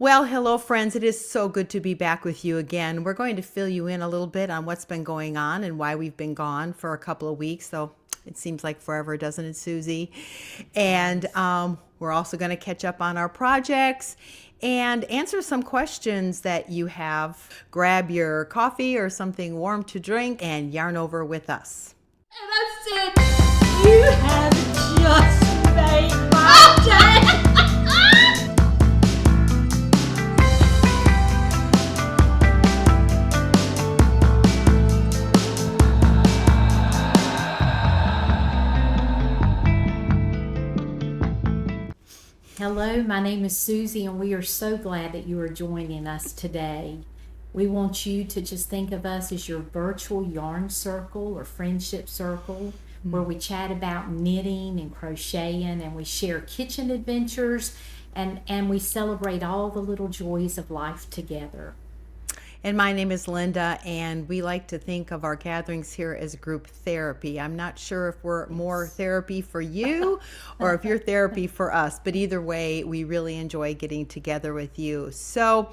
Well, hello, friends. It is so good to be back with you again. We're going to fill you in a little bit on what's been going on and why we've been gone for a couple of weeks, though it seems like forever, doesn't it, Susie? And we're also going to catch up on our projects and answer some questions that you have. Grab your coffee or something warm to drink and yarn over with us. And I said, you have just made my day. Hello, my name is Susie, and we are so glad that you are joining us today. We want you to just think of us as your virtual yarn circle or friendship circle, where we chat about knitting and crocheting, and we share kitchen adventures, and we celebrate all the little joys of life together. And my name is Linda, and we like to think of our gatherings here as group therapy. I'm not sure if we're more therapy for you or if you're therapy for us, but either way, we really enjoy getting together with you. So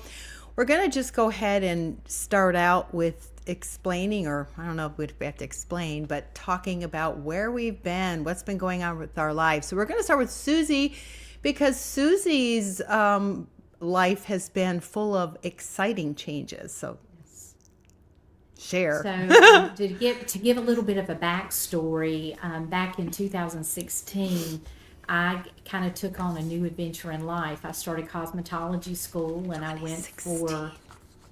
we're going to just go ahead and start out with explaining, or I don't know if we have to explain, but talking about where we've been, what's been going on with our lives. So we're going to start with Susie because Susie's life has been full of exciting changes. So share. So to give a little bit of a backstory, back in 2016, I kind of took on a new adventure in life. I started cosmetology school, and I went for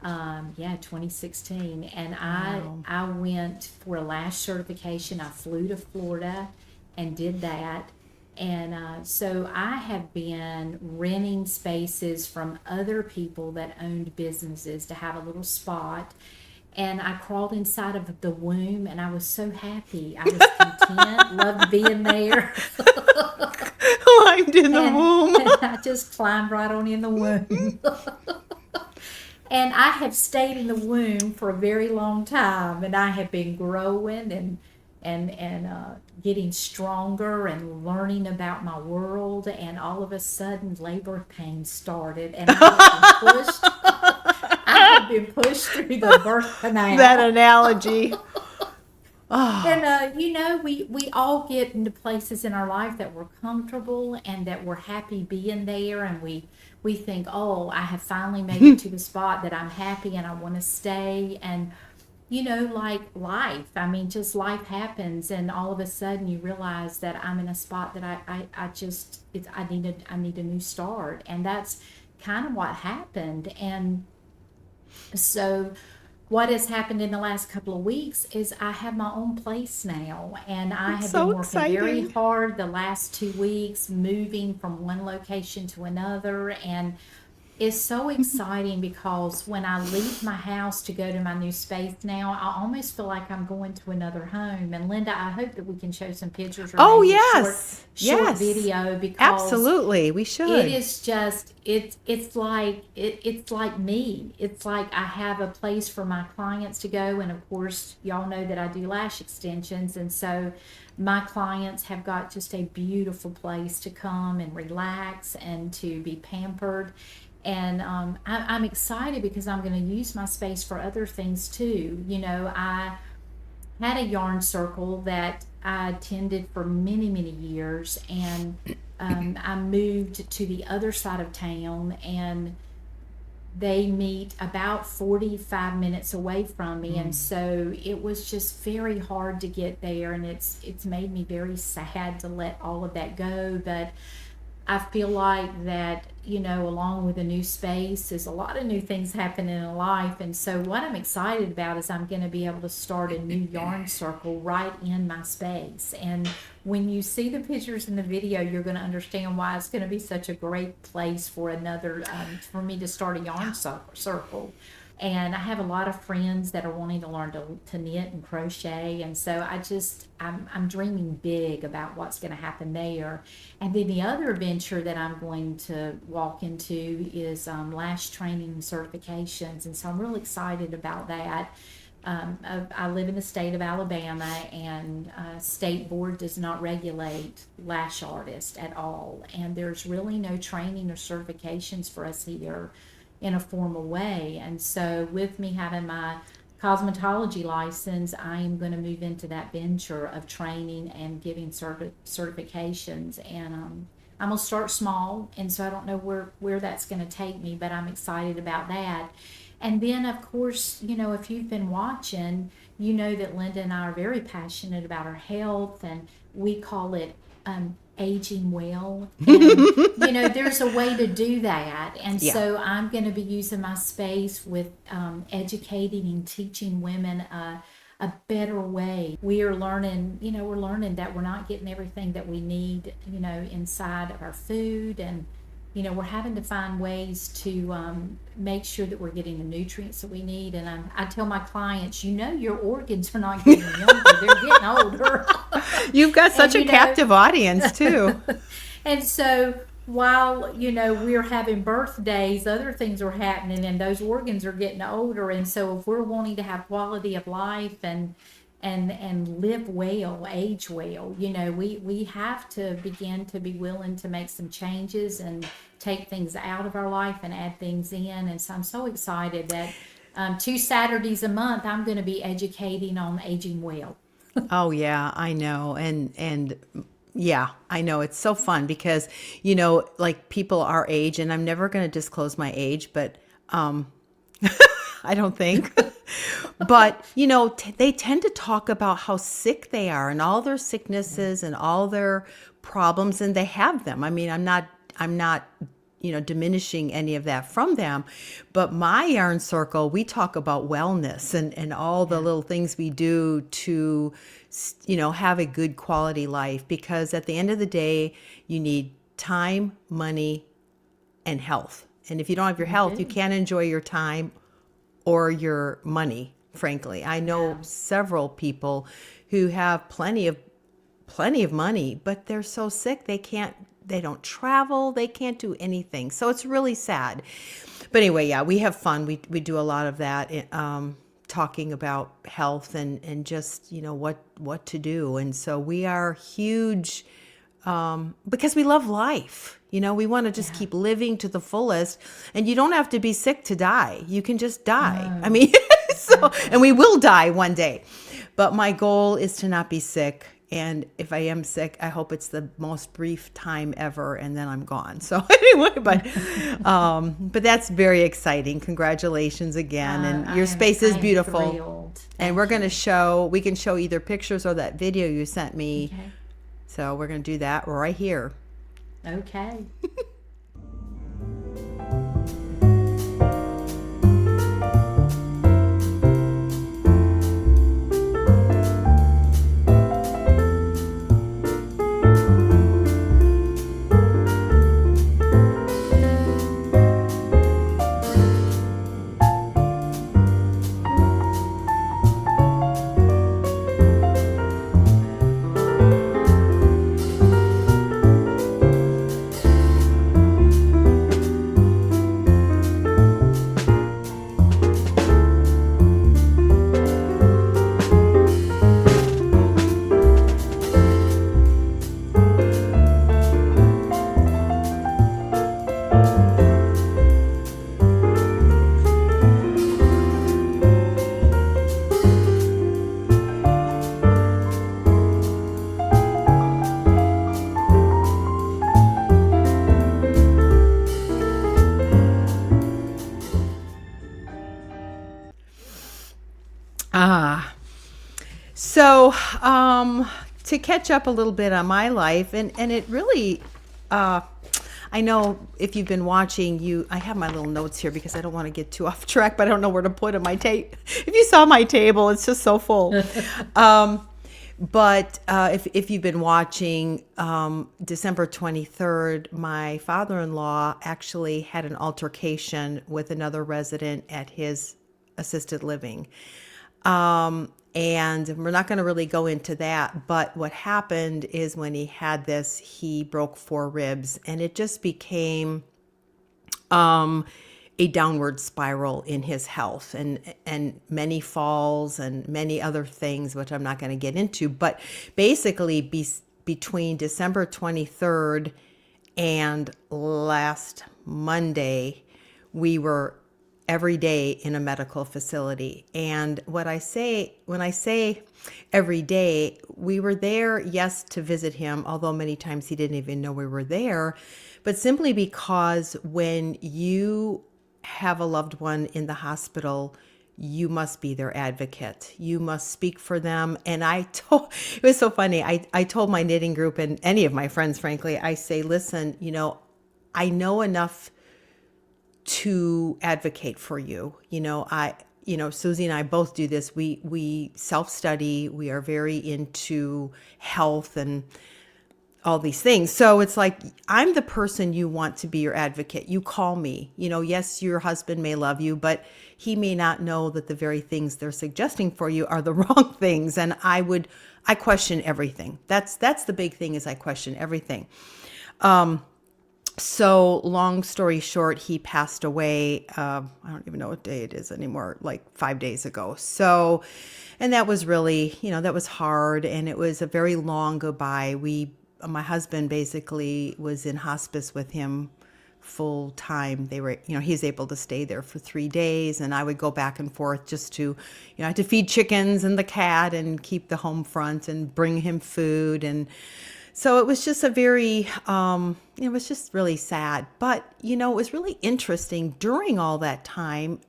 2016, and Wow. I went for a lash certification. I flew to Florida and did that. And so I have been renting spaces from other people that owned businesses to have a little spot. And I crawled inside of the womb, and I was so happy. I was content, loved being there. Climbed in the womb. And I just climbed right on in the womb. And I have stayed in the womb for a very long time, and I have been growing and getting stronger and learning about my world. And all of a sudden, labor pains started, and I have been pushed through the birth canal. That analogy. And we all get into places in our life that we're comfortable and that we're happy being there, and we think, oh, I have finally made it to the spot that I'm happy and I want to stay. And like life, I mean, just life happens, and all of a sudden you realize that I'm in a spot that I need a new start, and that's kind of what happened. And so what has happened in the last couple of weeks is I have my own place now, and I have So been working very exciting. hard the last 2 weeks, moving from one location to another. And it's so exciting because when I leave my house to go to my new space now, I almost feel like I'm going to another home. And Linda, I hope that we can show some pictures or Oh, maybe a yes. short Yes. video, because Absolutely. We should. it is just it's like me. It's like I have a place for my clients to go, and of course y'all know that I do lash extensions, and so my clients have got just a beautiful place to come and relax and to be pampered. And I'm excited because I'm going to use my space for other things too. I had a yarn circle that I attended for many, many years, and I moved to the other side of town, and they meet about 45 minutes away from me. And so it was just very hard to get there, and it's made me very sad to let all of that go. But I feel like that, along with a new space, there's a lot of new things happening in life. And so, what I'm excited about is I'm going to be able to start a new yarn circle right in my space. And when you see the pictures in the video, you're going to understand why it's going to be such a great place for for me to start a yarn circle. And I have a lot of friends that are wanting to learn to knit and crochet, and so I'm dreaming big about what's going to happen there. And then the other adventure that I'm going to walk into is lash training and certifications, and so I'm really excited about that. I live in the state of Alabama, and state board does not regulate lash artists at all. And there's really no training or certifications for us here in a formal way. And so, with me having my cosmetology license, I am going to move into that venture of training and giving certifications. And I'm going to start small, and so I don't know where that's going to take me, but I'm excited about that. And then, of course, if you've been watching, you know that Linda and I are very passionate about our health, and we call it aging well. And, there's a way to do that. And so I'm going to be using my space with educating and teaching women a better way. We are learning, we're learning that we're not getting everything that we need, inside of our food. And we're having to find ways to make sure that we're getting the nutrients that we need. And I tell my clients, your organs are not getting younger, they're getting older. You've got such a captive audience, too. And so while, we're having birthdays, other things are happening, and those organs are getting older. And so if we're wanting to have quality of life and live well, age well, we have to begin to be willing to make some changes and take things out of our life and add things in. And so I'm so excited that 2 Saturdays a month I'm going to be educating on aging well. Oh yeah, I know. And yeah, I know. It's so fun because, like people our age, and I'm never going to disclose my age, but I don't think. But, they tend to talk about how sick they are and all their sicknesses and all their problems, and they have them. I mean, I'm not, diminishing any of that from them. But my yarn circle, we talk about wellness and all the little things we do to, have a good quality life. Because at the end of the day, you need time, money, and health. And if you don't have your health, you can't enjoy your time or your money, frankly. I know several people who have plenty of money, but they're so sick they don't travel, they can't do anything. So it's really sad. But anyway, we have fun. We do a lot of that, talking about health and just, what to do. And so we are huge because we love life. We want to just keep living to the fullest, and you don't have to be sick to die. You can just die. I mean, and we will die one day, but my goal is to not be sick. And if I am sick, I hope it's the most brief time ever, and then I'm gone. So anyway, but that's very exciting. Congratulations again. And your space is beautiful. And we can show either pictures or that video you sent me. Okay. So we're going to do that right here. Okay. So, to catch up a little bit on my life, and it really, I know if you've been watching, I have my little notes here because I don't want to get too off track, but I don't know where to put them. If you saw my table, it's just so full. But if you've been watching, December 23rd, my father-in-law actually had an altercation with another resident at his assisted living. And we're not going to really go into that, but what happened is when he had this, he broke 4 ribs, and it just became, a downward spiral in his health, and many falls and many other things, which I'm not going to get into. But basically, between December 23rd and last Monday, we were every day in a medical facility. And when I say every day, we were there, yes, to visit him, although many times he didn't even know we were there, but simply because when you have a loved one in the hospital, you must be their advocate. You must speak for them. And it was so funny. I told my knitting group and any of my friends, frankly, I say, listen, I know enough to advocate for you. Susie and I both do this. We self-study. We are very into health and all these things. So it's like, I'm the person you want to be your advocate. You call me. Yes, your husband may love you, but he may not know that the very things they're suggesting for you are the wrong things. And I question everything. That's the big thing, is I question everything. So long story short, he passed away. I don't even know what day it is anymore, like 5 days ago. So, and that was really, that was hard. And it was a very long goodbye. My husband basically was in hospice with him full time. He's able to stay there for 3 days, and I would go back and forth just to, I had to feed chickens and the cat and keep the home front and bring him food. And so it was just it was just really sad. But, it was really interesting. During all that time,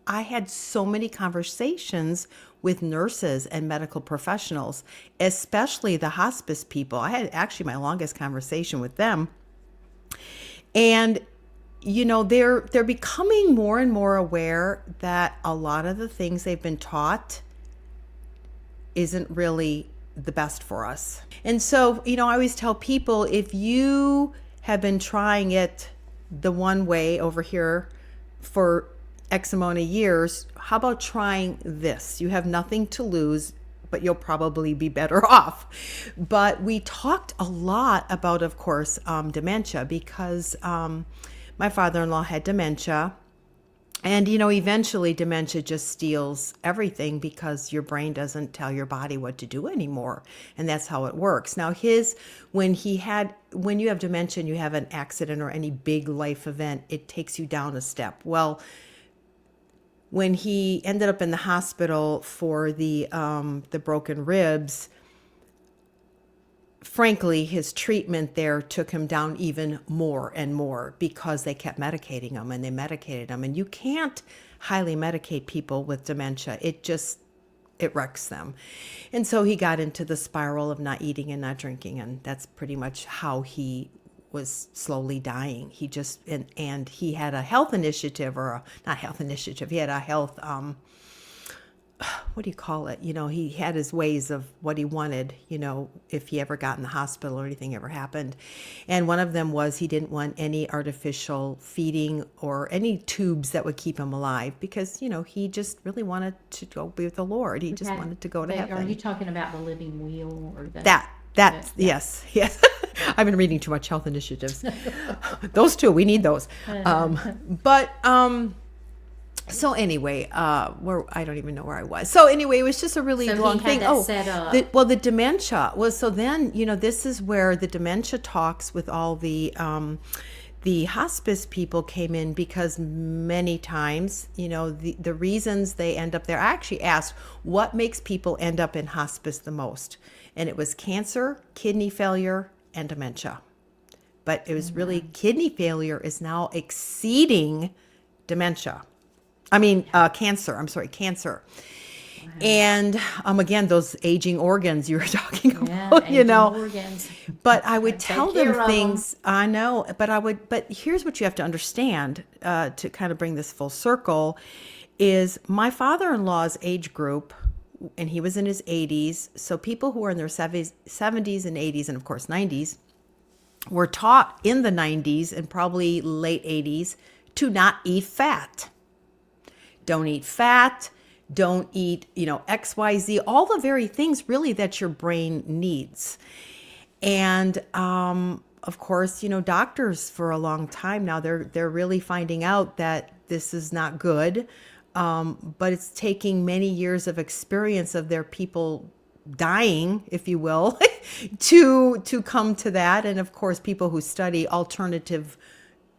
I had so many conversations with nurses and medical professionals, especially the hospice people. I had actually my longest conversation with them. And, they're becoming more and more aware that a lot of the things they've been taught isn't really the best for us. And so, I always tell people, if you have been trying it the one way over here for X amount of years, how about trying this? You have nothing to lose, but you'll probably be better off. But we talked a lot about, of course, dementia, because my father-in-law had dementia. And, eventually dementia just steals everything, because your brain doesn't tell your body what to do anymore. And that's how it works. Now, when you have dementia and you have an accident or any big life event, it takes you down a step. Well, when he ended up in the hospital for the broken ribs, frankly, his treatment there took him down even more and more, because they kept medicating him and they medicated him. And you can't highly medicate people with dementia. It wrecks them. And so he got into the spiral of not eating and not drinking. And that's pretty much how he was slowly dying. He just, and he had a health initiative, not health initiative. He had a health, what do you call it? He had his ways of what he wanted, if he ever got in the hospital or anything ever happened. And one of them was he didn't want any artificial feeding or any tubes that would keep him alive, because, he just really wanted to go be with the Lord. He just wanted to go to heaven. Are you talking about the living wheel or yes. I've been reading too much health initiatives. Those two, we need those. So anyway, I don't even know where I was. So anyway, it was just a really long thing. Set up. The dementia was, so then, this is where the dementia talks with all the hospice people came in, because many times, the reasons they end up there, I actually asked, what makes people end up in hospice the most? And it was cancer, kidney failure, and dementia. But it was really, kidney failure is now exceeding dementia. Cancer. I'm sorry, cancer. Wow. And again, those aging organs you were talking about, organs. But I would tell them things. I know, but here's what you have to understand, to kind of bring this full circle, is my father-in-law's age group, and he was in his 80s. So people who are in their 70s and 80s, and of course 90s, were taught in the 90s and probably late 80s to not eat fat. Don't eat fat, don't eat, XYZ, all the very things really that your brain needs. And of course, doctors for a long time now, they're really finding out that this is not good. But it's taking many years of experience of their people dying, if you will, to come to that. And of course, people who study alternative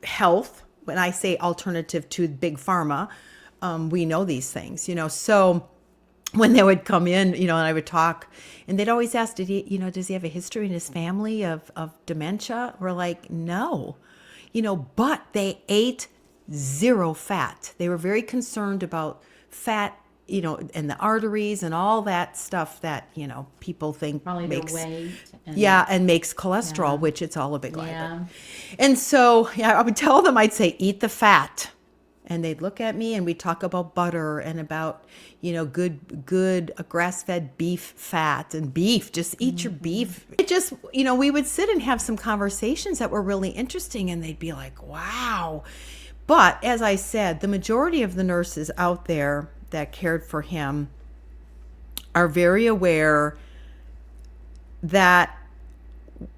health, when I say alternative to big pharma, we know these things, so when they would come in, and I would talk, and they'd always ask, does he have a history in his family of dementia? We're like, no, but they ate zero fat. They were very concerned about fat, and the arteries and all that stuff that, people think Probably makes, their weight. and makes cholesterol, which it's all a big lie. Yeah. And so, I would tell them, I'd say, eat the fat. And they'd look at me and we'd talk about butter and about, good grass-fed beef fat and beef. Just eat your beef. It just, we would sit and have some conversations that were really interesting, and they'd be like, wow. But as I said, the majority of the nurses out there that cared for him are very aware that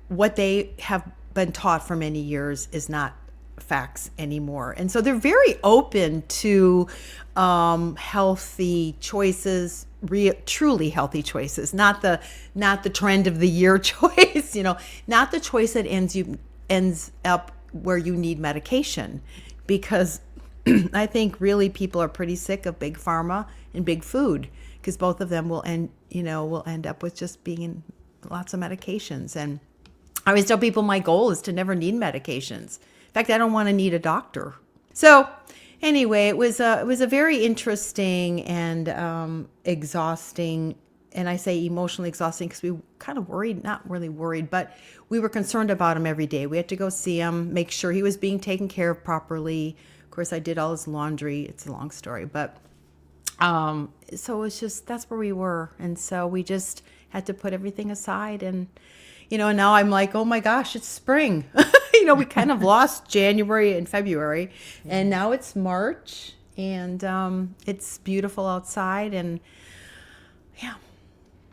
what they have been taught for many years is not facts anymore. And so they're very open to healthy choices, truly healthy choices, not the trend of the year choice, not the choice that ends up where you need medication. Because I think really people are pretty sick of big pharma and big food, because both of them will end up with just being in lots of medications. And I always tell people my goal is to never need medications. In fact, I don't want to need a doctor. So anyway, it was a very interesting and exhausting, and I say emotionally exhausting because we kind of worried, not really worried, but we were concerned about him every day. We had to go see him, make sure he was being taken care of properly. Of course, I did all his laundry. It's a long story, but so it's just, that's where we were. And so we just had to put everything aside, and and now I'm like, oh my gosh, it's spring. We kind of lost January and February, and now it's March, and it's beautiful outside, and yeah.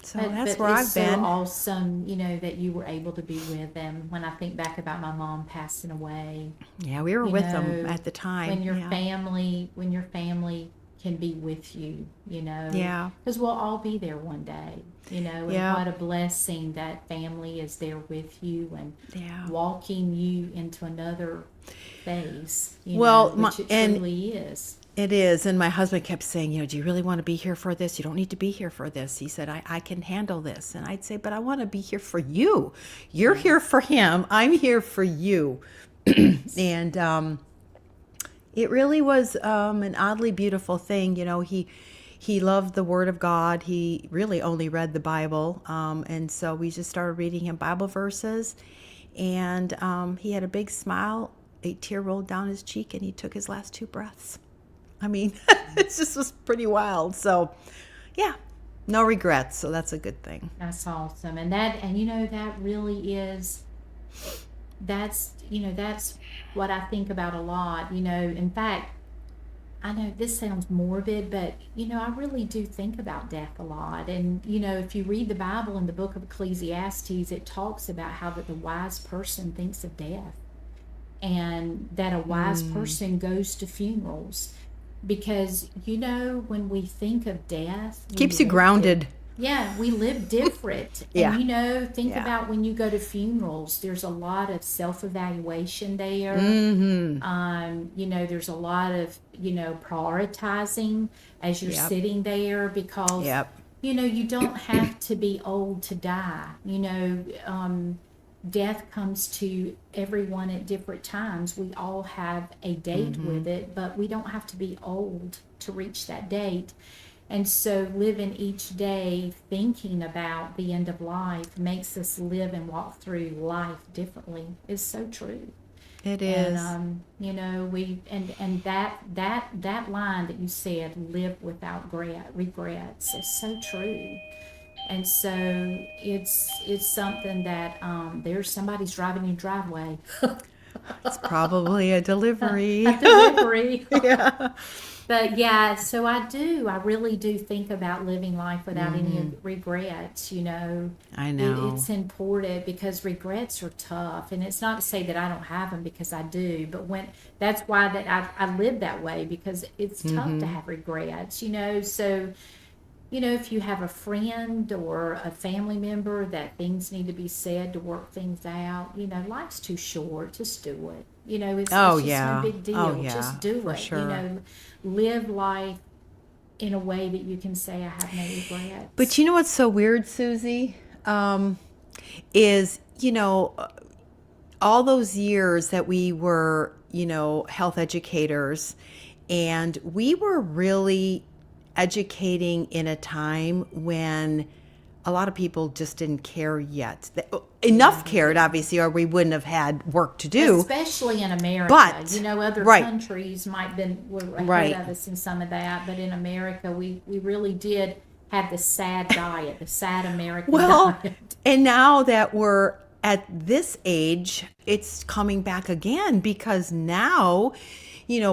So that's where I've been. It's so awesome, that you were able to be with them. When I think back about my mom passing away. Yeah, we were with them at the time. When your family can be with you, Yeah. Because we'll all be there one day, and what a blessing that family is there with you and walking you into another phase, which it truly is. It is. And my husband kept saying, do you really want to be here for this? You don't need to be here for this. He said, I can handle this. And I'd say, but I want to be here for you. You're here for him. I'm here for you. And it really was an oddly beautiful thing. He loved the Word of God. He really only read the Bible. And so we just started reading him Bible verses. And he had a big smile. A tear rolled down his cheek, and he took his last 2 breaths. I mean, it just was pretty wild. So, yeah, no regrets. So that's a good thing. That's awesome. And that really is, that's what I think about a lot. In fact, I know this sounds morbid, but, I really do think about death a lot. And, if you read the Bible in the book of Ecclesiastes, it talks about how that the wise person thinks of death, and that a wise person goes to funerals. Because, when we think of death, keeps you grounded. We live different. Yeah. And, think about when you go to funerals, there's a lot of self-evaluation there. Mm-hmm. There's a lot of, prioritizing as you're sitting there, because, you don't have to be old to die. Death comes to everyone at different times. We all have a date with it, but we don't have to be old to reach that date. And so living each day thinking about the end of life makes us live and walk through life differently. It's so true. It is. And that line that you said, live without regrets, is so true. And so it's something that there's somebody's driving your driveway. It's probably a delivery. A delivery. Yeah. But yeah, so I really do think about living life without any regrets, I know. It's important because regrets are tough. And it's not to say that I don't have them, because I do, but that's why that I live that way, because it's tough to have regrets, so, if you have a friend or a family member that things need to be said to work things out, life's too short. Just do it. It's just no big deal. Oh, yeah. Just do For it. sure. Live life in a way that you can say, I have no regrets. But you know what's so weird, Susie? Is, all those years that we were, health educators, and we were really educating in a time when a lot of people just didn't care yet. Enough cared, obviously, or we wouldn't have had work to do. Especially in America. But, other right. countries were ahead Right. of us in some of that. But in America, we really did have the sad diet, the sad American diet. And now that we're at this age, it's coming back again, because now,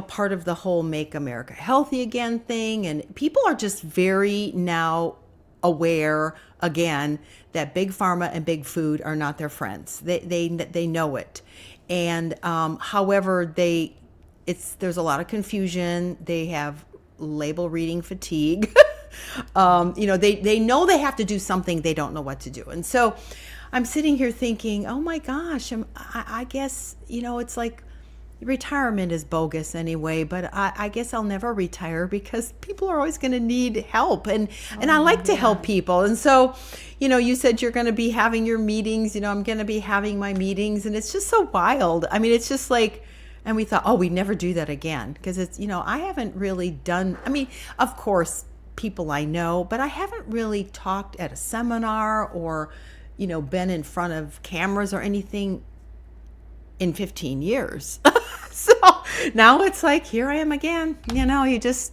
part of the whole Make America Healthy Again thing, and people are just very now aware again that big pharma and big food are not their friends. They know it. And however, there's a lot of confusion. They have label reading fatigue. They know they have to do something, they don't know what to do. And so I'm sitting here thinking, oh my gosh, I guess, it's like retirement is bogus anyway, but I guess I'll never retire, because people are always going to need help. And I like to help people. And so, you said you're going to be having your meetings, I'm going to be having my meetings, and it's just so wild. I mean, it's just like, and we thought, oh, we'd never do that again, because it's, I haven't really done, of course, people I know, but I haven't really talked at a seminar or, been in front of cameras or anything in 15 years. So now it's like, here I am again. You just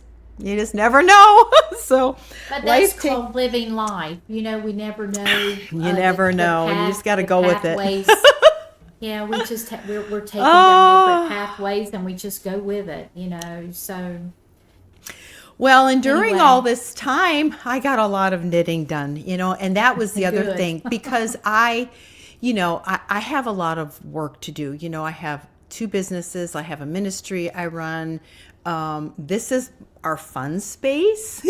never know. So, but that's called living life. We never know. You never know. And you just got to go with it. Yeah, we just we're taking down different pathways, and we just go with it. So. Well, and during all this time, I got a lot of knitting done. And that was the other thing, because I have a lot of work to do. I have 2 businesses. I have a ministry I run. This is our fun space,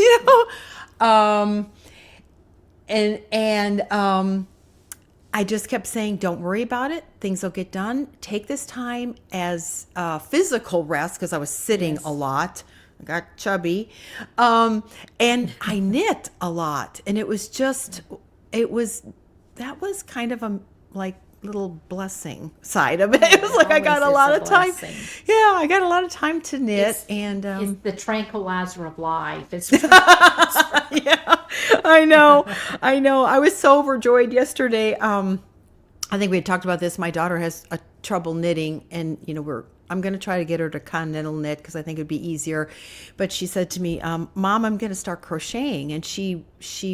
and I just kept saying, don't worry about it. Things will get done. Take this time as physical rest, because I was sitting a lot. I got chubby. And I knit a lot. And that was kind of a like little blessing side of it. It was like I got a lot of time. Yeah, I got a lot of time to knit. It's the tranquilizer of life. It's yeah, I know. I was so overjoyed yesterday. I think we had talked about this. My daughter has a trouble knitting, and I'm going to try to get her to continental knit, because I think it'd be easier. But she said to me, Mom, I'm going to start crocheting. And she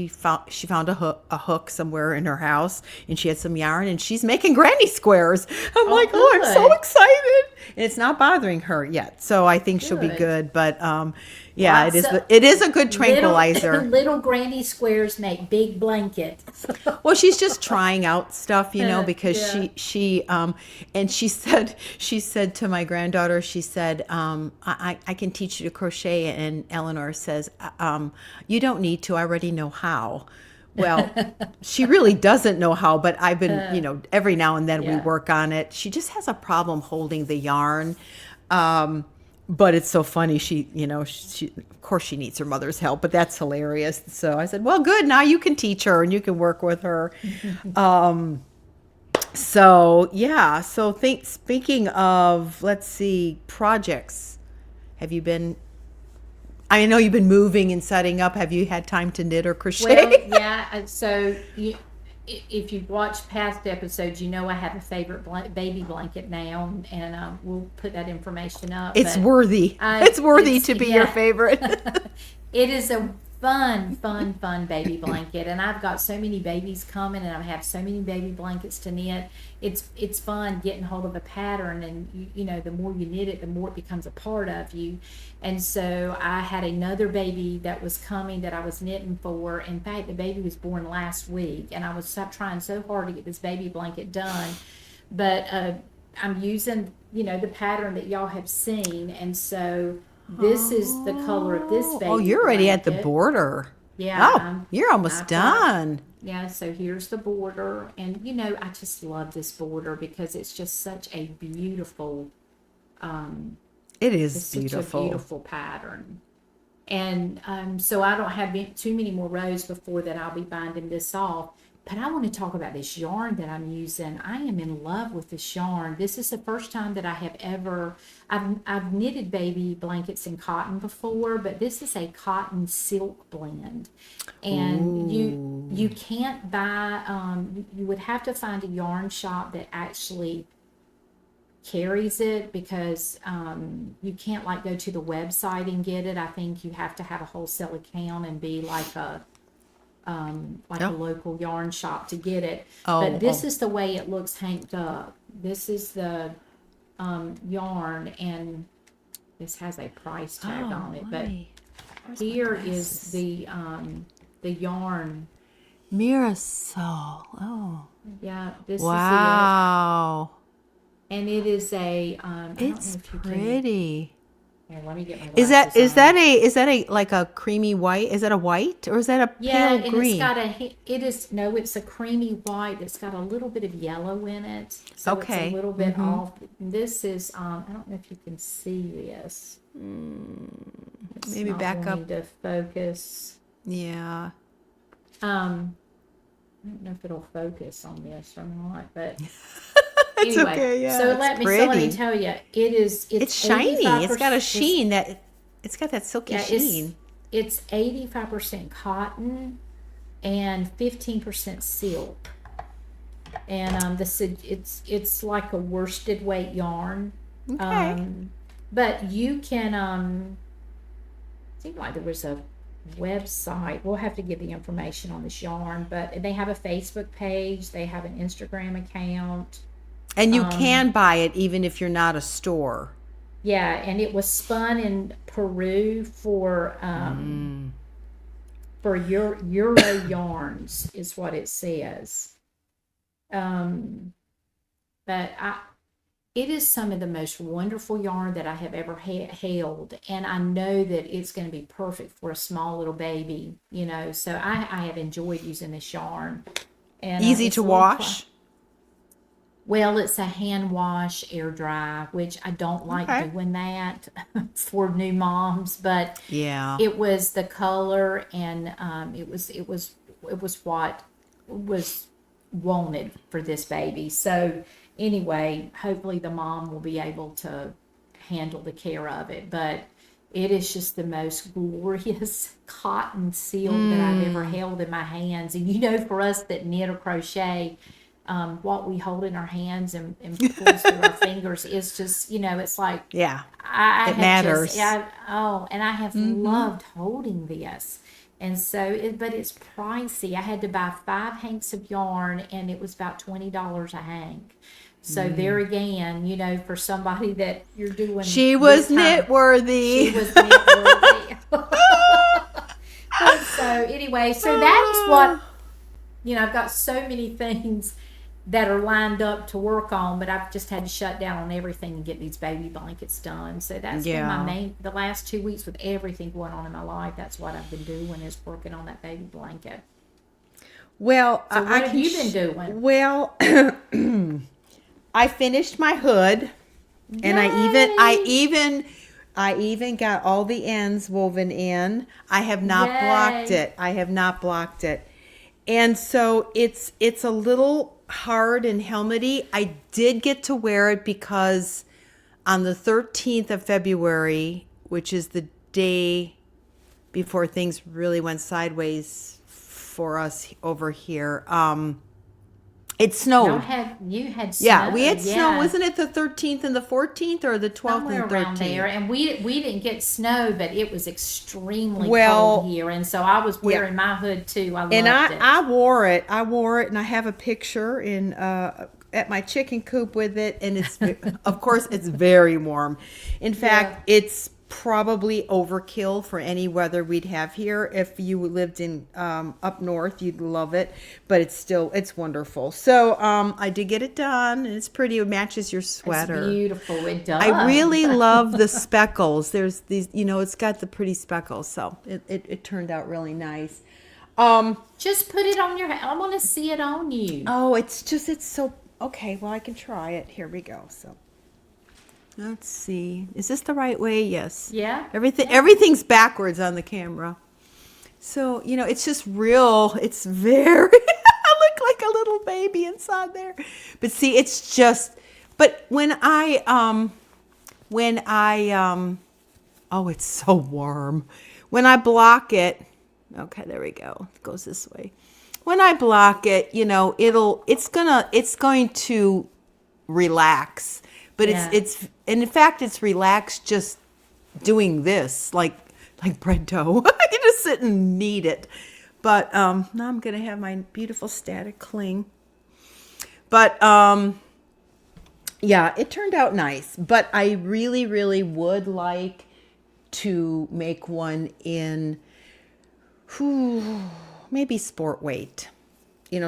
found a hook somewhere in her house, and she had some yarn, and she's making granny squares. I'm like, good. Oh, I'm so excited. And it's not bothering her yet. So I think she'll be good. But yeah, it is a good tranquilizer. Little granny squares make big blankets. Well, she's just trying out stuff, because she and she said to my granddaughter, she said, I can teach you to crochet. And Eleanor says, you don't need to. I already know how. Well, she really doesn't know how, but I've been, every now and then we work on it. She just has a problem holding the yarn. But it's so funny. She, of course she needs her mother's help, but that's hilarious. So I said, well, good. Now you can teach her and you can work with her. So yeah. So speaking of, let's see, projects, I know you've been moving and setting up. Have you had time to knit or crochet? Well, yeah. So if you've watched past episodes, I have a favorite baby blanket now, and we'll put that information up. It's worthy. It's worthy to be your favorite. It is a fun baby blanket. And I've got so many babies coming, and I have so many baby blankets to knit. It's fun getting hold of a pattern, and you know, the more you knit it, the more it becomes a part of you. And so I had another baby that was coming that I was knitting for. In fact, the baby was born last week, and I was trying so hard to get this baby blanket done. But I'm using, you know, the pattern that y'all have seen, and so this is the color of this baby. Oh, you're already at the blanket. border. Yeah. Oh, you're almost done. Yeah, so here's the border, and you know, I just love this border because it's just such a beautiful. It is It's beautiful. such a beautiful pattern. And so I don't have too many more rows before that I'll be binding this off. But I want to talk about this yarn that I'm using. I am in love with this yarn. This is the first time that I have ever, I've knitted baby blankets in cotton before, but this is a cotton silk blend. And you can't buy, you would have to find a yarn shop that actually carries it, because you can't like go to the website and get it. I think you have to have a wholesale account and be like a local yarn shop to get it. But this is the way it looks hanked up. This is the yarn, and this has a price tag on it. But here is the yarn. Mirasol. Oh, Yeah, this wow. is it. And it is a It's pretty. Here, let me get my Is that glasses on. a like a creamy white? Is that a white or is that a pale and green? it's a creamy white. It's got a little bit of yellow in it, so Okay. it's a little bit off. This is I don't know if you can see this. It's Maybe not back up. wanting to focus. Yeah. I don't know if it'll focus on this or not, but It's anyway. okay. Yeah. So it's let me pretty. tell you, It's shiny. It's got a 85%. sheen it's got that silky sheen. It's 85% cotton and 15% silk. And it's like a worsted weight yarn. Okay. But you can seemed like there was a website. We'll have to give the information on this yarn, but they have a Facebook page, they have an Instagram account. And you can buy it even if you're not a store. Yeah, and it was spun in Peru for Euro yarns is what it says. But it is some of the most wonderful yarn that I have ever held, and I know that it's going to be perfect for a small little baby, you know. So I have enjoyed using this yarn. And Easy to wash. Well, it's a hand wash, air dry, which I don't like doing that for new moms, but Yeah. it was the color, and it was what was wanted for this baby. So anyway, hopefully the mom will be able to handle the care of it, but it is just the most glorious cotton silk that I've ever held in my hands. And you know, for us that knit or crochet, what we hold in our hands and pulls through our fingers is just, you know, it's like, Yeah. I It matters. and I have loved holding this. And so, but it's pricey. I had to buy 5 hanks of yarn, and it was about $20 a hank. So there again, you know, for somebody that you're doing, She was knit worthy. She was knit worthy. So anyway, so that is what, you know, I've got so many things that are lined up to work on, but I've just had to shut down on everything and get these baby blankets done. So that's been my the last 2 weeks with everything going on in my life. That's what I've been doing, is working on that baby blanket. Well, so what have you been doing? Well, I finished my hood, and I even got all the ends woven in. I have not blocked it. And so it's a little hard and helmety. I did get to wear it because on the 13th of February, which is the day before things really went sideways for us over here, It snowed. You had snow. Yeah, we had snow. Yeah. Wasn't it the 13th and the 14th, or the 12th Somewhere and around 13th? there, and we didn't get snow, but it was extremely Well, cold here, and so I was wearing my hood too. I loved And it. I wore it. I wore it, and I have a picture in at my chicken coop with it, and it's of course it's very warm. In fact, it's probably overkill for any weather we'd have here. If you lived in up north, you'd love it, but it's wonderful. So I did get it done, and it's pretty. It matches your sweater. It's beautiful. It does. I really love the speckles. There's these, it's got the pretty speckles, so it turned out really nice. Just put it on your. I want to see it on you. Oh, it's so okay. Well, I can try it. Here we go. So let's see. Is this the right way? Yes. Yeah. Everything's backwards on the camera. So it's just real. It's very. I look like a little baby inside there. But see, it's just. But when I oh, it's so warm. When I block it. Okay, there we go. It goes this way. When I block it, it's going to relax. But it's and in fact it's relaxed just doing this, like bread dough. I can just sit and knead it. But now I'm gonna have my beautiful static cling. But yeah, it turned out nice. But I really, really would like to make one in maybe sport weight,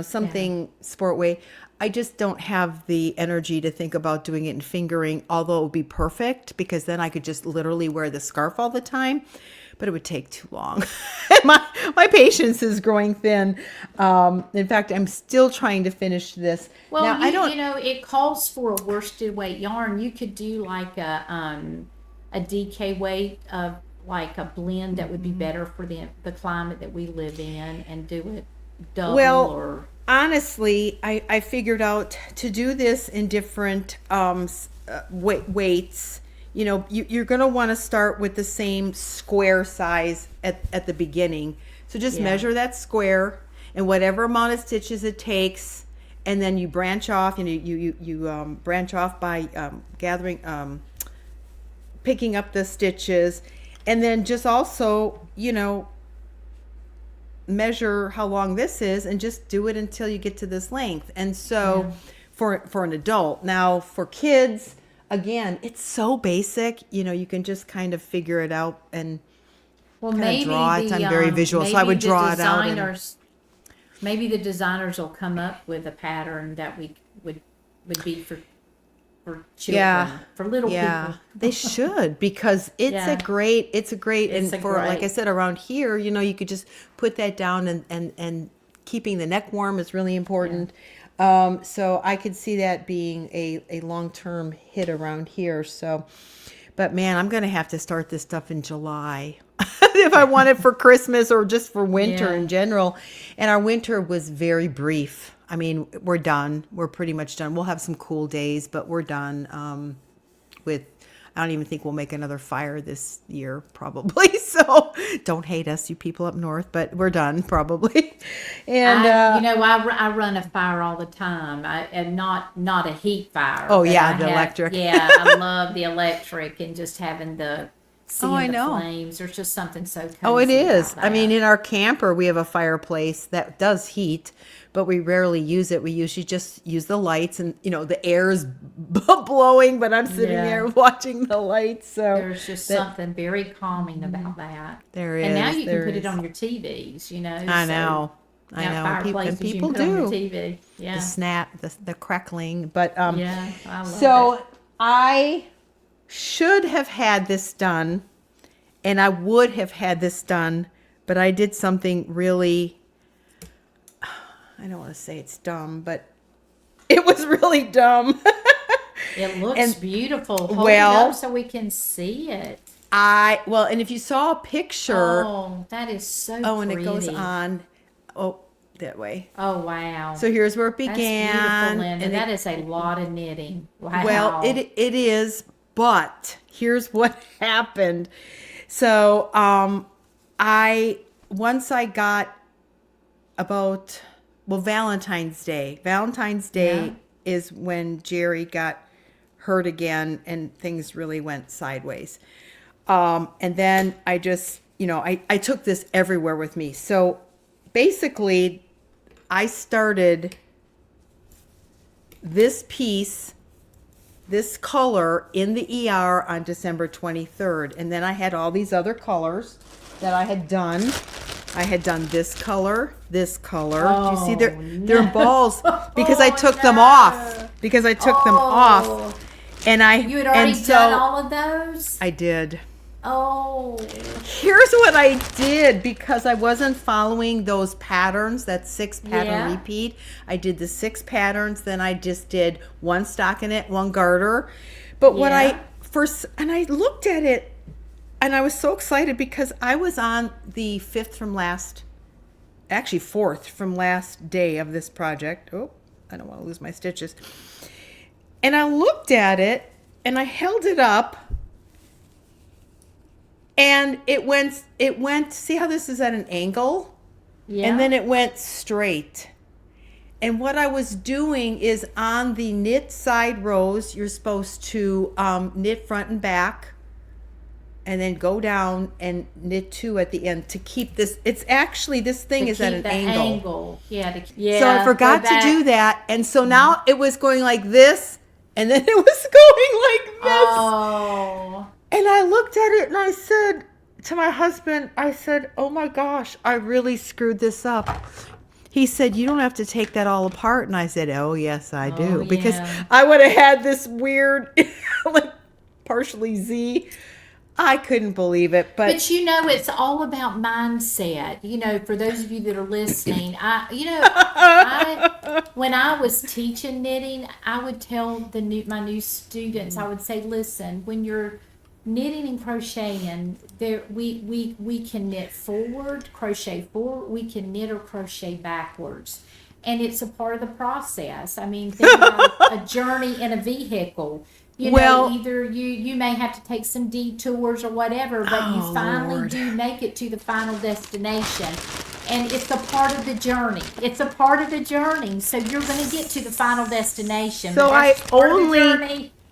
something sport weight. I just don't have the energy to think about doing it in fingering, although it would be perfect because then I could just literally wear the scarf all the time, but it would take too long. my patience is growing thin. In fact, I'm still trying to finish this. Well, now, I don't, it calls for a worsted weight yarn. You could do like a DK weight of like a blend that would be better for the climate that we live in, and do it double or. Honestly, I figured out to do this in different weights. You're going to want to start with the same square size at the beginning. So just measure that square and whatever amount of stitches it takes, and then you branch off. You branch off by gathering, picking up the stitches, and then just also measure how long this is and just do it until you get to this length. And so for an adult. Now for kids, again, it's so basic, you can just kind of figure it out and maybe draw it. I'm very visual, so I would draw it out. Maybe the designers will come up with a pattern that we would be for children, for little people. They should, because it's a great, like I said, around here, you could just put that down, and keeping the neck warm is really important. So I could see that being a long-term hit around here. So, but man, I'm going to have to start this stuff in July if I want it for Christmas or just for winter in general. And our winter was very brief. I mean, we're done. We're pretty much done. We'll have some cool days, but we're done I don't even think we'll make another fire this year, probably. So don't hate us, you people up north, but we're done probably. And I run a fire all the time. And not a heat fire. Oh yeah, the electric. Yeah, I love the electric and just having the flames. There's just something so cozy. Oh, it is. About that. I mean, in our camper, we have a fireplace that does heat, but we rarely use it. We usually just use the lights, and the air is blowing, but I'm sitting there watching the lights. So there's just something very calming about that. There is. And now you can put it on your TVs. I know. Fireplaces people you can put do. on your TV. Yeah. The snap, the crackling, but I love so it. I should have had this done, and I would have had this done, but I did something really, I don't want to say it's dumb, but it was really dumb. It looks beautiful. Hold it up so we can see it. And if you saw a picture. Oh, that is so pretty. Oh, and it goes on. Oh, that way. Oh, wow. So here's where it began. That's beautiful, Linda. That is a lot of knitting. Wow. Well, it is, but here's what happened. So, once I got about Valentine's Day. Valentine's Day Yeah. is when Jerry got hurt again and things really went sideways. And then I just, I took this everywhere with me. So basically, I started this piece, this color in the ER on December 23rd. And then I had all these other colors that I had done. I had done this color. Do you see they're balls because I took them off. Because I took them off. And You had already done all of those? I did. Oh. Here's what I did because I wasn't following those patterns, that 6 pattern repeat. I did the 6 patterns, then I just did 1 stockinette, 1 garter. But what I looked at it and I was so excited because I was on the 4th from last day of this project. Oh, I don't want to lose my stitches. And I looked at it and I held it up. And it went, see how this is at an angle? Yeah. And then it went straight. And what I was doing is on the knit side rows, you're supposed to knit front and back and then go down and knit 2 at the end to keep this. It's actually, this thing is at an angle. Yeah. So I forgot to do that. And so now it was going like this and then it was going like this. Oh. And I looked at it and I said to my husband, oh my gosh, I really screwed this up. He said, you don't have to take that all apart. And I said, oh, yes, I do. Because I would have had this weird, like partially Z. I couldn't believe it. But it's all about mindset. For those of you that are listening, when I was teaching knitting, I would tell my new students, I would say, listen, when you're knitting and crocheting, we can knit forward, crochet forward, we can knit or crochet backwards. And it's a part of the process. I mean, think about a journey in a vehicle. Either you may have to take some detours or whatever, but you finally do make it to the final destination. And it's a part of the journey. So you're going to get to the final destination. So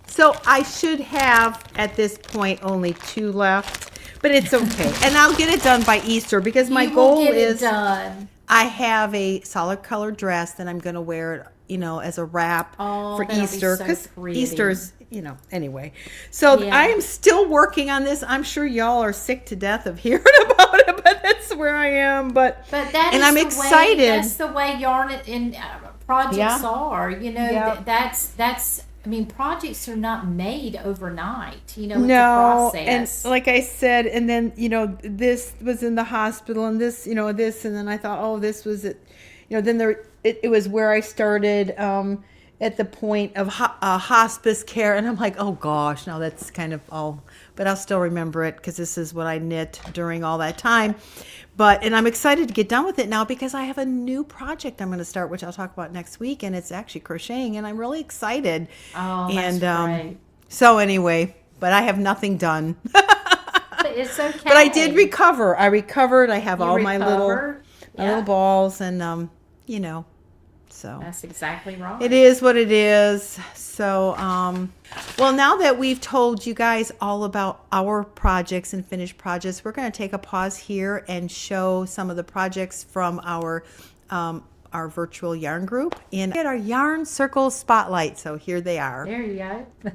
So I should have, at this point, only 2 left, but it's okay. And I'll get it done by Easter because my goal is I have a solid color dress that I'm going to wear it, as a wrap for Easter. Because Easter's, anyway. So I am still working on this. I'm sure y'all are sick to death of hearing about it, but that's where I am. But I'm excited. That's the way yarn and projects are. That's. I mean, projects are not made overnight. It's a process. And like I said, and then, this was in the hospital and this, this, and then I thought, oh, this was it. Then it was where I started at the point of hospice care. And I'm like, oh, gosh, now that's kind of all. But I'll still remember it because this is what I knit during all that time. And I'm excited to get done with it now because I have a new project I'm going to start, which I'll talk about next week. And it's actually crocheting. And I'm really excited. Oh, that's great. So anyway, but I have nothing done. But it's okay. But I did recover. I recovered. I have my little balls and, so. That's exactly right. It is what it is. So, well, now that we've told you guys all about our projects and finished projects, we're going to take a pause here and show some of the projects from our virtual yarn group and get our yarn circle spotlight. So here they are. There you go.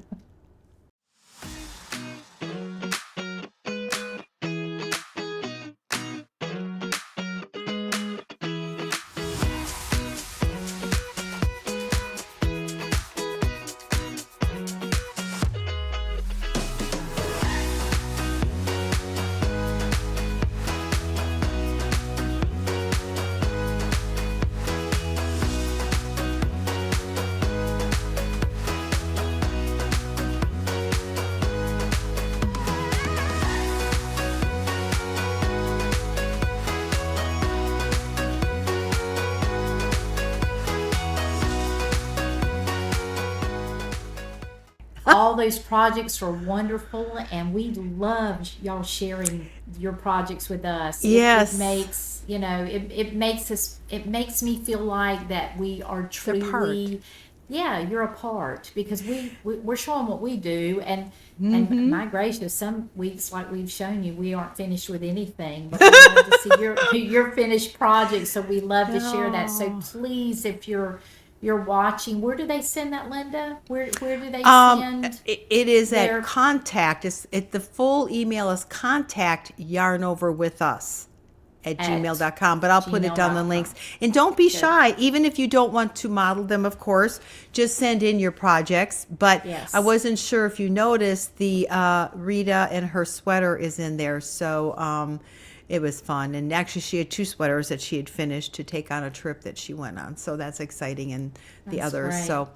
all those projects are wonderful, and we love y'all sharing your projects with us. Yes. It makes, it makes me feel like that we are truly, yeah, you're a part, because we're showing what we do, and my gracious, some weeks, like we've shown you, we aren't finished with anything, but we love to see your finished project, so we love to share that. So please, if you're watching, where do they send that, Linda? Where do they send? It is their- at contact. The full email is contactyarnoverwithus at gmail.com, but I'll put it down the links. And don't be shy, even if you don't want to model them, of course, just send in your projects. But Yes. I wasn't sure if you noticed the Rita and her sweater is in there. So it was fun. And actually she had 2 sweaters that she had finished to take on a trip that she went on. So that's exciting. And the That's others. great. So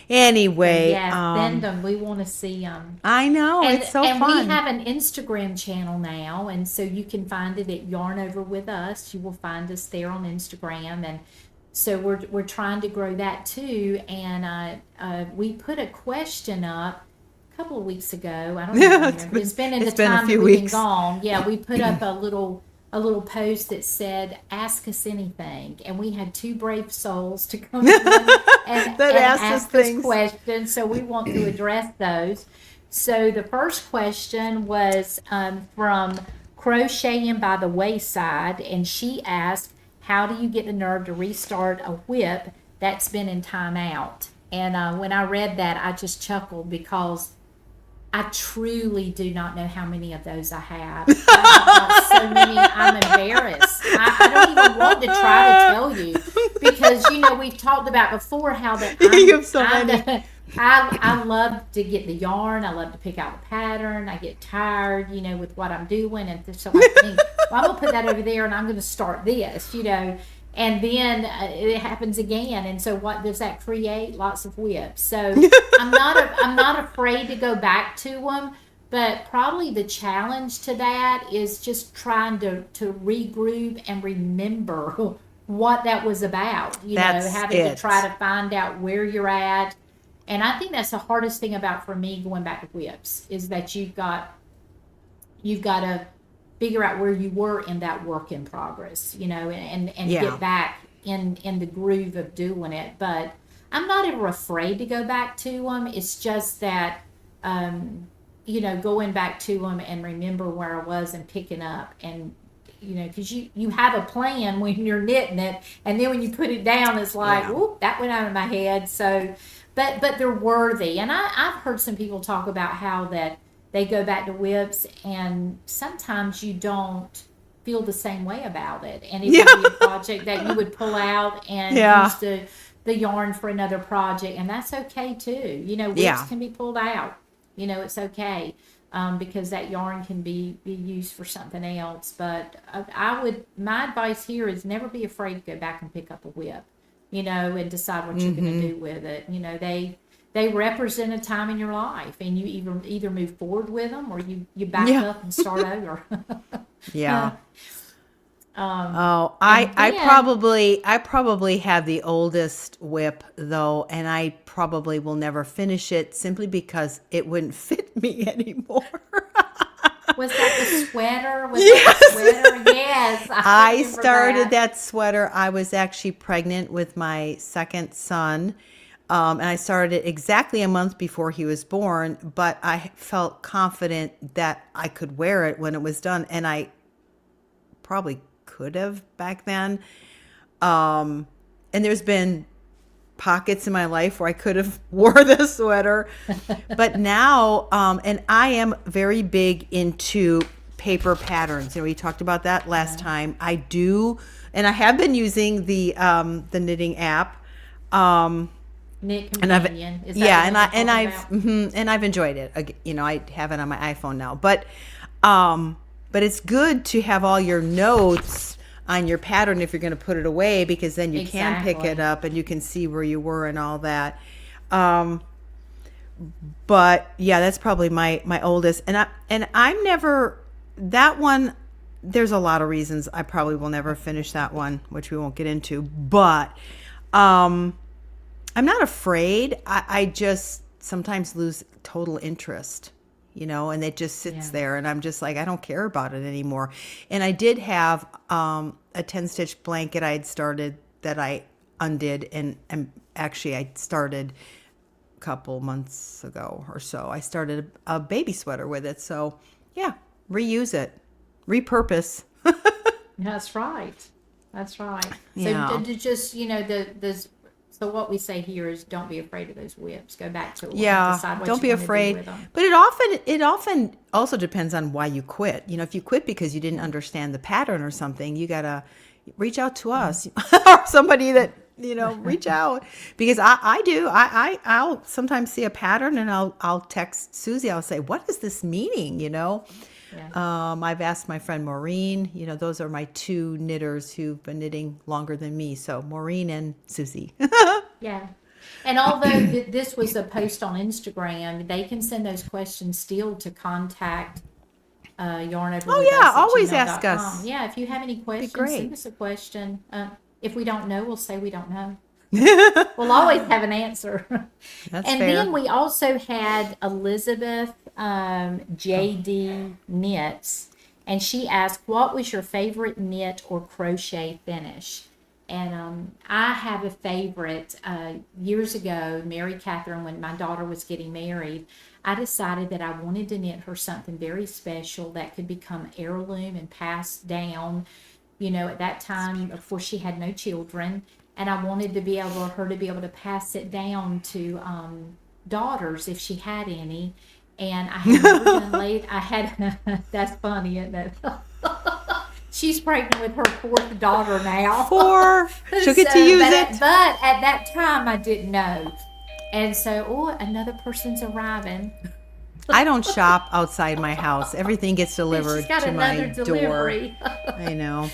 anyway. Yes, send them. We want to see them. I know. It's so and fun. we have an Instagram channel now, and so you can find it at Yarn Over With Us. You will find us there on Instagram, and so we're trying to grow that too. And we put a question up a couple of weeks ago. I don't even remember. It's been in the been a time few that we've been weeks. gone. Yeah, we put up a little post that said, "Ask us anything," and we had 2 brave souls to come in and asked ask us us things. questions. So we want to address those. So the first question was from Crocheting by the Wayside, and she asked, "How do you get the nerve to restart a whip that's been in timeout?" And when I read that, I just chuckled, because I truly do not know how many of those I have. I have so many, I'm embarrassed. I don't even want to try to tell you, because, we've talked about before how that You have so many. I love to get the yarn. I love to pick out the pattern. I get tired, with what I'm doing. And so I think, well, I'm going to put that over there and I'm going to start this, and then it happens again. And so what does that create? Lots of whips. So I'm not afraid to go back to them, but probably the challenge to that is just trying to regroup and remember what that was about. That's having it. to try to find out where you're at. And I think that's the hardest thing about, for me, going back to whips, is that you've got to figure out where you were in that work in progress, and get back in the groove of doing it. But I'm not ever afraid to go back to them. It's just that, going back to them and remember where I was and picking up, and because you have a plan when you're knitting it, and then when you put it down, it's like, "Ooh, that went out of my head." So, but they're worthy. And I've heard some people talk about how that they go back to whips, and sometimes you don't feel the same way about it. And it would be a project that you would pull out and use the yarn for another project, and that's okay too. Whips can be pulled out. It's okay, because that yarn can be used for something else. But my advice here is never be afraid to go back and pick up a whip, and decide what you're going to do with it. They represent a time in your life, and you either move forward with them, or you back up and start over. I probably have the oldest whip, though, and I probably will never finish it, simply because it wouldn't fit me anymore. Was that the sweater? That the sweater? Yes. I started that sweater. I was actually pregnant with my second son. And I started it exactly a month before he was born, but I felt confident that I could wear it when it was done. And I probably could have back then. And there's been pockets in my life where I could have wore this sweater. But now, and I am very big into paper patterns. We talked about that last time. I do, and I have been using the knitting app. Knit Companion. And I've enjoyed it. I have it on my iPhone now, but it's good to have all your notes on your pattern if you're going to put it away, because then you can pick it up and you can see where you were and all that. But yeah, that's probably my oldest, and I'm never that one. There's a lot of reasons I probably will never finish that one, which we won't get into, but I'm not afraid. I just sometimes lose total interest, and it just sits there, and I'm just like, I don't care about it anymore. And I did have a 10-stitch blanket I had started that I undid, and actually I started a couple months ago or so. I started a baby sweater with it. So yeah, reuse it, repurpose. That's right. That's right. So Yeah. just so what we say here is don't be afraid of those whips. Go back to them. Yeah, Decide what don't you be want to do afraid. with them. But it often also depends on why you quit. If you quit because you didn't understand the pattern or something, you gotta reach out to us or somebody that reach out, because I do. I'll sometimes see a pattern and I'll text Susie. I'll say, what is this meaning? Yeah. I've asked my friend Maureen. Those are my two knitters who've been knitting longer than me. So Maureen and Susie. Yeah. And although this was a post on Instagram, they can send those questions still to contact Oh yeah, always ask yarnoverwithus@gmail.com. us. Yeah, if you have any Be questions, great. send us a question. If we don't know, we'll say we don't know. We'll always have an answer. That's And fair. then we also had Elizabeth JD Knits, and she asked, what was your favorite knit or crochet finish? And I have a favorite. Years ago, Mary Catherine, when my daughter was getting married, I decided that I wanted to knit her something very special that could become heirloom and passed down. At that time, of course, she had no children, and I wanted to be able her to be able to pass it down to daughters if she had any. And I had never done late. I had that's funny, isn't it? She's pregnant with her fourth daughter now. 4. She'll get to use it. But at that time, I didn't know. And so, another person's arriving. I don't shop outside my house. Everything gets delivered She's got to my another door. delivery. I know.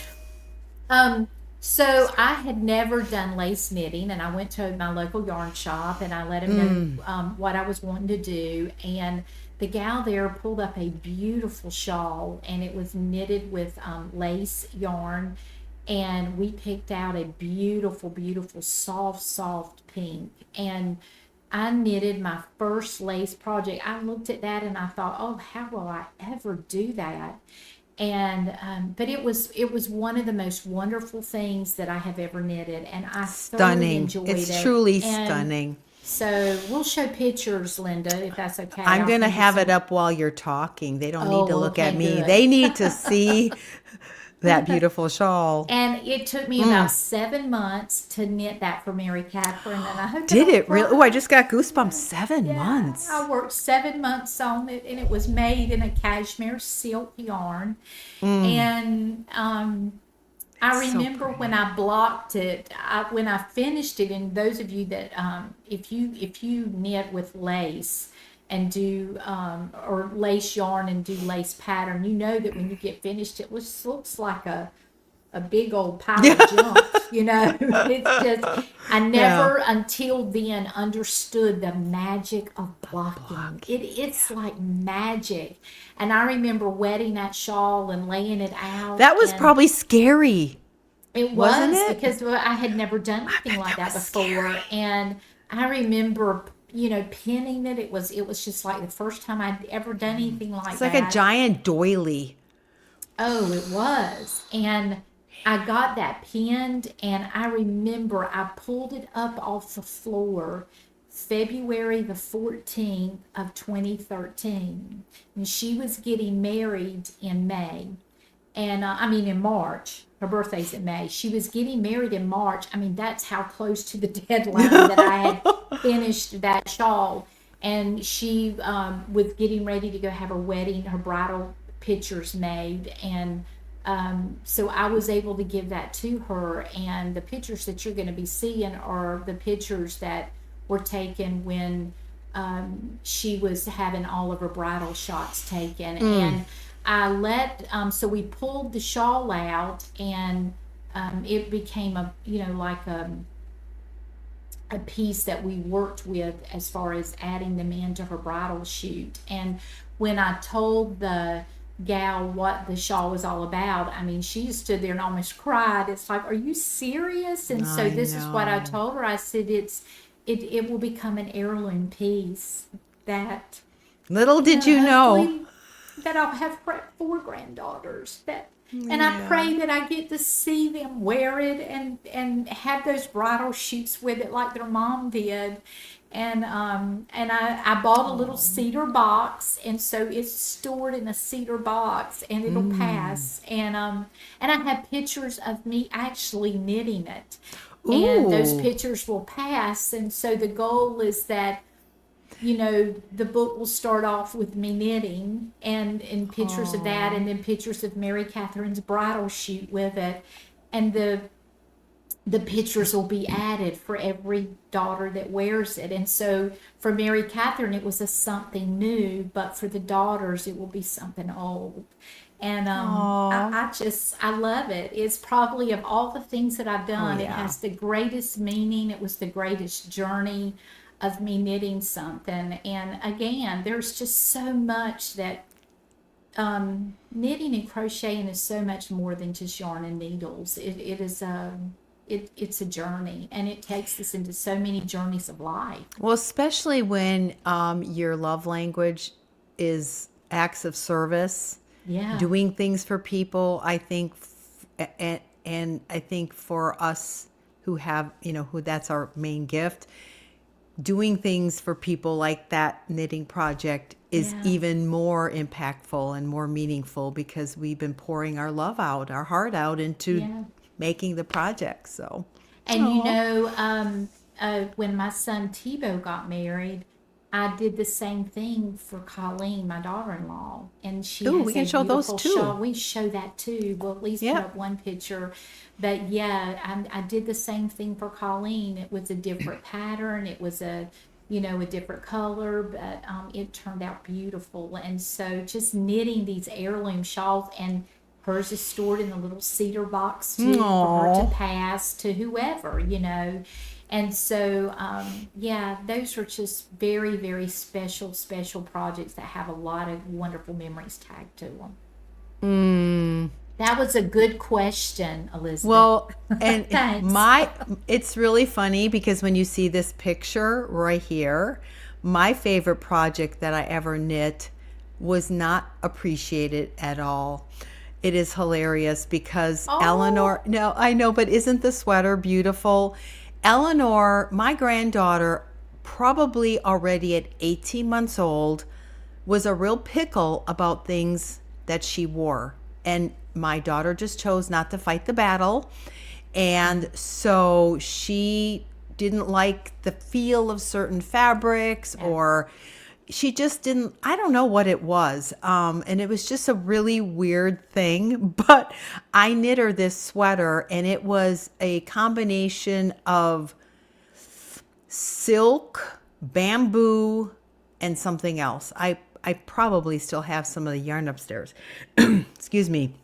So I had never done lace knitting, and I went to my local yarn shop and I let them know what I was wanting to do. And the gal there pulled up a beautiful shawl, and it was knitted with lace yarn. And we picked out a beautiful, beautiful, soft pink. And I knitted my first lace project. I looked at that and I thought, oh, how will I ever do that? And but it was one of the most wonderful things that I have ever knitted, and I thoroughly Stunning. enjoyed it. It's truly And stunning. so we'll show pictures, Linda, if that's okay. I'm I'll going to send you have it some. up while you're talking. They don't Oh, need to look okay, at me. good. They need to see that beautiful shawl. And it took me about 7 months to knit that for Mary Catherine, and I hope I Did don't it really? cry. Oh, I just got goosebumps. 7 Yeah, months. I worked 7 months on it, and it was made in a cashmere silk yarn. And I So remember when I blocked it, when I finished it, and those of you that if you knit with lace and do or lace yarn and do lace pattern, you know that when you get finished, it looks like a big old pile of junk, It's just, I never until then understood the magic of blocking. It's like magic. And I remember wetting that shawl and laying it out. That was and probably scary. it wasn't was it? because I had never done anything like that was before. scary. And I remember, pinning it. It was just like the first time I'd ever done anything like It's that. like a giant doily. Oh, it was. And I got that pinned, and I remember I pulled it up off the floor February the 14th of 2013. And she was getting married in May. And in March. Her birthday's in May. She was getting married in March. That's how close to the deadline that I had finished that shawl. And she was getting ready to go have her wedding, her bridal pictures made. And so I was able to give that to her. And the pictures that you're going to be seeing are the pictures that were taken when she was having all of her bridal shots taken. And I so we pulled the shawl out, and it became a piece that we worked with as far as adding them into her bridal shoot. And when I told the gal what the shawl was all about, she stood there and almost cried. It's like, are you serious? And so this is what I told her. I said, it's it will become an heirloom piece that Little did you know. hopefully that I'll have four granddaughters that, and I pray that I get to see them wear it and have those bridal shoots with it like their mom did. And I bought a little cedar box, and so it's stored in a cedar box, and it'll pass. And I have pictures of me actually knitting it, and those Ooh. pictures will pass. And so the goal is that, the book will start off with me knitting and pictures of that, and then pictures of Mary Catherine's bridal shoot with it, and the pictures will be added for every daughter that wears it. And so for Mary Catherine, it was a something new, but for the daughters, it will be something old. And I love it. It's probably, of all the things that I've done, it has the greatest meaning. It was the greatest journey of me knitting something. And again, there's just so much that knitting and crocheting is so much more than just yarn and needles. It's a journey, and it takes us into so many journeys of life. Well, especially when your love language is acts of service, Yeah. doing things for people. I think, and I think for us who have, who that's our main gift, doing things for people like that knitting project is even more impactful and more meaningful because we've been pouring our love out, our heart out into making the project. So, And when my son Tebow got married, I did the same thing for Colleen, my daughter-in-law, and she has we can a show those beautiful too. shawl. We show that too. We'll at least put up one picture. But I did the same thing for Colleen. It was a different pattern. It was a different color, but it turned out beautiful. And so just knitting these heirloom shawls, and hers is stored in a little cedar box too, for her to pass to whoever, And so, those are just very, very special, special projects that have a lot of wonderful memories tagged to them. That was a good question, Elizabeth. Well, and Thanks. it's really funny because when you see this picture right here, my favorite project that I ever knit was not appreciated at all. It is hilarious because Eleanor, no, I know, but isn't the sweater beautiful? Eleanor, my granddaughter, probably already at 18 months old, was a real pickle about things that she wore. And my daughter just chose not to fight the battle. And so she didn't like the feel of certain fabrics, or she just didn't, I don't know what it was. And it was just a really weird thing. But I knit her this sweater, and it was a combination of silk, bamboo, and something else. I probably still have some of the yarn upstairs. Excuse me.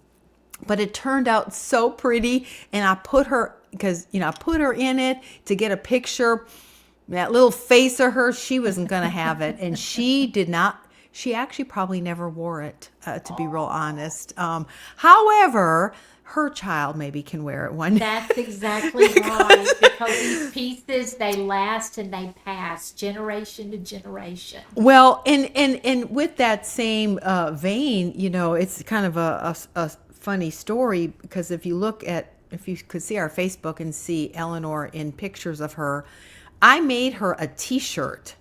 But it turned out so pretty, and I put her, because, I put her in it to get a picture. That little face of her, she wasn't going to have it. And she did not, she actually probably never wore it, to be real honest. However, her child maybe can wear it one day. That's exactly right. Because these pieces, they last and they pass generation to generation. Well, and with that same vein, it's kind of a funny story, because if you could see our Facebook and see Eleanor in pictures of her, I made her a t-shirt,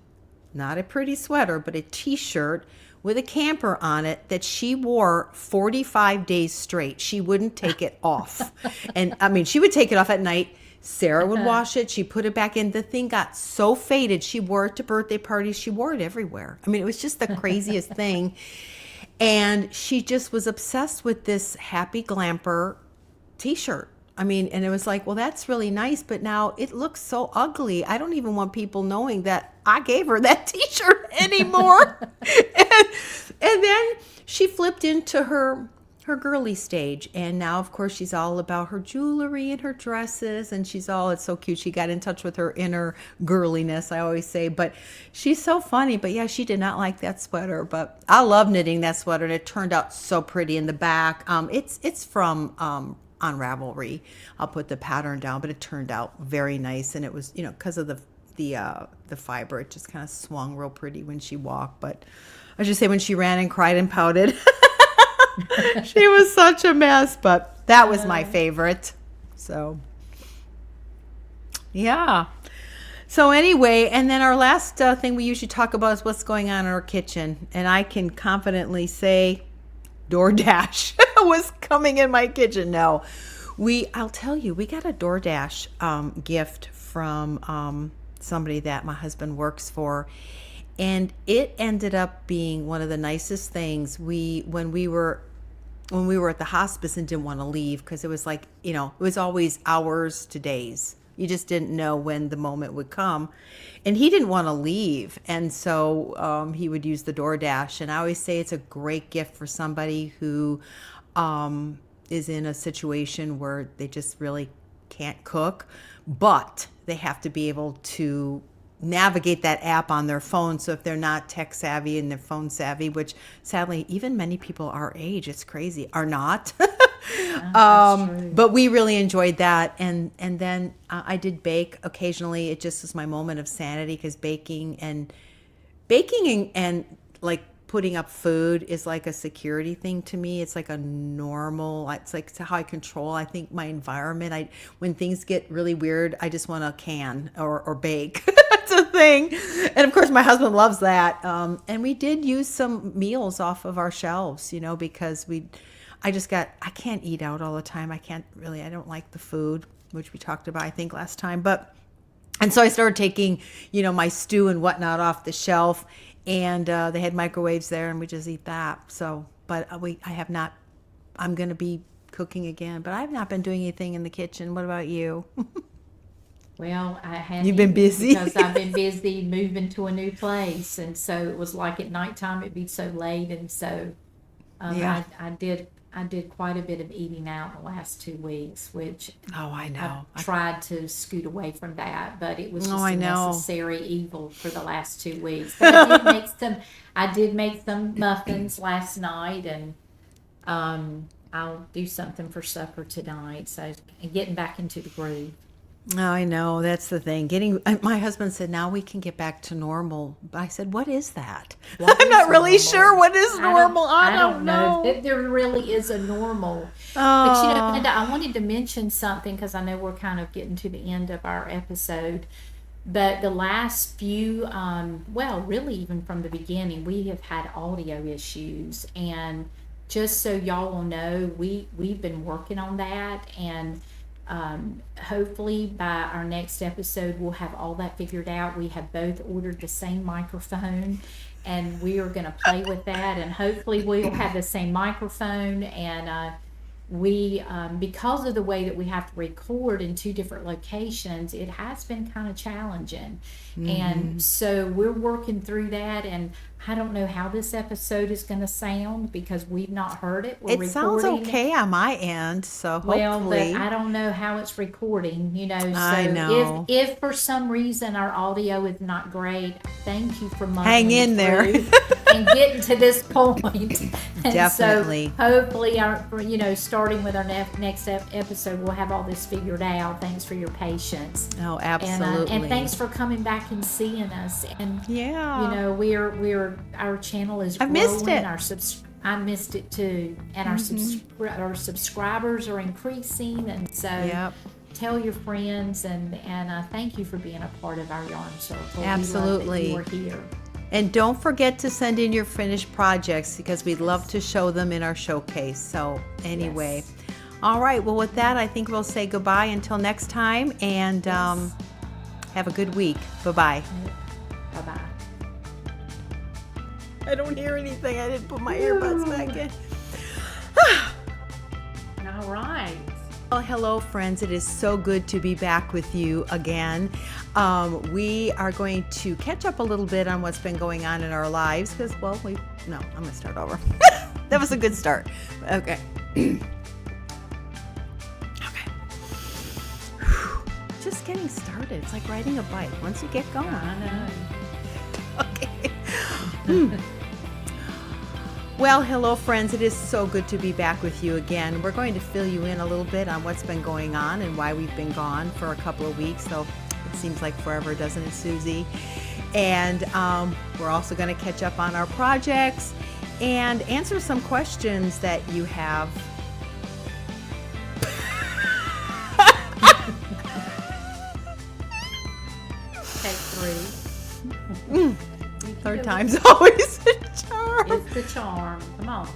not a pretty sweater, but a t-shirt with a camper on it that she wore 45 days straight. She wouldn't take it off. And I mean, she would take it off at night. Sarah would wash it. She put it back in. The thing got so faded. She wore it to birthday parties. She wore it everywhere. I mean, it was just the craziest thing. And she just was obsessed with this Happy Glamper t-shirt. I mean, and it was like, well, that's really nice, but now it looks so ugly. I don't even want people knowing that I gave her that t-shirt anymore. and then she flipped into her girly stage. And now, of course, she's all about her jewelry and her dresses. And it's so cute. She got in touch with her inner girliness, I always say. But she's so funny. But yeah, she did not like that sweater. But I love knitting that sweater. And it turned out so pretty in the back. It's from on Ravelry. I'll put the pattern down. But it turned out very nice. And it was, because of the the fiber. It just kind of swung real pretty when she walked. But I should say when she ran and cried and pouted, she was such a mess. But that was my favorite. So yeah. So anyway, and then our last thing we usually talk about is what's going on in our kitchen. And I can confidently say DoorDash was coming in my kitchen. No, I'll tell you, we got a DoorDash gift from somebody that my husband works for. And it ended up being one of the nicest things. When we were at the hospice and didn't want to leave, because it was like, it was always hours to days. You just didn't know when the moment would come. And he didn't want to leave. And so he would use the DoorDash. And I always say it's a great gift for somebody who is in a situation where they just really can't cook, but they have to be able to navigate that app on their phone. So if they're not tech savvy and they're phone savvy, which sadly, even many people our age, it's crazy, are not. But we really enjoyed that. And then I did bake occasionally. It just was my moment of sanity, because baking and like putting up food is like a security thing to me. It's like it's like how I control, I think, my environment. When things get really weird, I just want to can or bake. That's a thing. And of course my husband loves that. And we did use some meals off of our shelves, because I can't eat out all the time. I don't like the food, which we talked about, I think, last time. And so I started taking, my stew and whatnot off the shelf, and they had microwaves there, and we just eat that. So, but I'm going to be cooking again, but I've not been doing anything in the kitchen. What about you? Well, I had. You've been busy? Because I've been busy moving to a new place. And so it was like at nighttime, it'd be so late. And so Yeah. I did quite a bit of eating out the last 2 weeks, which I know. I tried to scoot away from that, but it was just I a know. necessary evil for the last 2 weeks. But I did make some muffins last night, and I'll do something for supper tonight. So getting back into the groove. I know, that's the thing. My husband said, now we can get back to normal. But I said, what is that? I'm not really normal? sure what is normal. I don't know. If there really is a normal. Oh. But Linda, I wanted to mention something, because I know we're kind of getting to the end of our episode. But the last few, really even from the beginning, we have had audio issues. And just so y'all will know, we've been working on that. And hopefully by our next episode we'll have all that figured out. We have both ordered the same microphone, and we are going to play with that, and hopefully we'll have the same microphone. And we because of the way that we have to record in 2 different locations, it has been kind of challenging. And so we're working through that, and I don't know how this episode is going to sound, because we've not heard it. It sounds okay on my end, so hopefully. Well, but I don't know how it's recording, So I know. If for some reason our audio is not great, thank you for Hang in there. and getting to this point. And Definitely. So hopefully, starting with our next episode, we'll have all this figured out. Thanks for your patience. Oh, absolutely. And thanks for coming back and seeing us. And yeah, our channel is I've growing. missed it. I missed it too. And our subscribers are increasing, and so tell your friends, and thank you for being a part of our yarn circle. Absolutely. We love that you are here. And don't forget to send in your finished projects, because we'd love to show them in our showcase. So anyway, all right. Well, with that, I think we'll say goodbye until next time, and have a good week. Bye-bye. Bye-bye. I don't hear anything. I didn't put my earbuds back in. All right. Well, hello, friends. It is so good to be back with you again. We are going to catch up a little bit on what's been going on in our lives, because, I'm going to start over. That was a good start. Okay. Just getting started. It's like riding a bike. Once you get going. I know. Okay. Well, hello, friends. It is so good to be back with you again. We're going to fill you in a little bit on what's been going on and why we've been gone for a couple of weeks. So seems like forever, doesn't it, Susie? And we're also going to catch up on our projects and answer some questions that you have. Take 3. Third time's always a charm. It's the charm. Come on.